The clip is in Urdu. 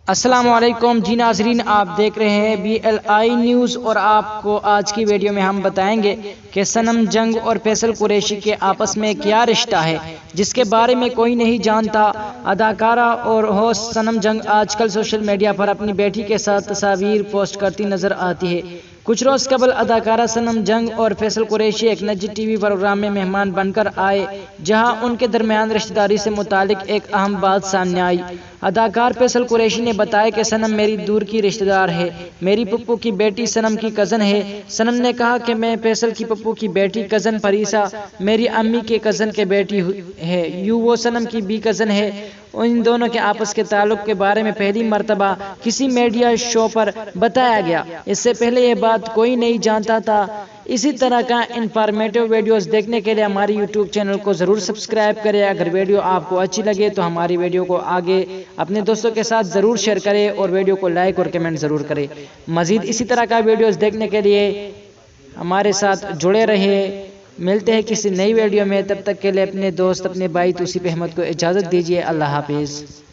السلام علیکم جی ناظرین، آپ دیکھ رہے ہیں BLI نیوز اور آپ کو آج کی ویڈیو میں ہم بتائیں گے کہ صنم جنگ اور فیصل قریشی کے آپس میں کیا رشتہ ہے جس کے بارے میں کوئی نہیں جانتا۔ اداکارہ اور ہوسٹ صنم جنگ آج کل سوشل میڈیا پر اپنی بیٹی کے ساتھ تصاویر پوسٹ کرتی نظر آتی ہے۔ کچھ روز قبل اداکارہ صنم جنگ اور فیصل قریشی ایک نجی ٹی وی پروگرام میں مہمان بن کر آئے جہاں ان کے درمیان رشتہ داری سے متعلق ایک اہم بات سامنے آئی۔ اداکار فیصل قریشی نے بتایا کہ صنم میری دور کی رشتہ دار ہے، میری پھپھو کی بیٹی صنم کی کزن ہے۔ صنم نے کہا کہ میں فیصل کی پھپھو کی بیٹی کزن پریسا میری امی کے کزن کے بیٹی ہے، یوں وہ صنم کی بھی کزن ہے۔ ان دونوں کے آپس کے تعلق کے بارے میں پہلی مرتبہ کسی میڈیا شو پر بتایا گیا، اس سے پہلے یہ بات کوئی نہیں جانتا تھا۔ اسی طرح کا انفارمیٹو ویڈیوز دیکھنے کے لیے ہماری یوٹیوب چینل کو ضرور سبسکرائب کریں۔ اگر ویڈیو آپ کو اچھی لگے تو ہماری ویڈیو کو آگے اپنے دوستوں کے ساتھ ضرور شیئر کریں اور ویڈیو کو لائک اور کمنٹ ضرور کریں۔ مزید اسی طرح کا ویڈیوز دیکھنے کے لیے ہمارے ساتھ جڑے رہیں۔ ملتے ہیں کسی نئی ویڈیو میں، تب تک کے لیے اپنے دوست اپنے بھائی توصیف احمد کو اجازت دیجیے۔ اللہ حافظ۔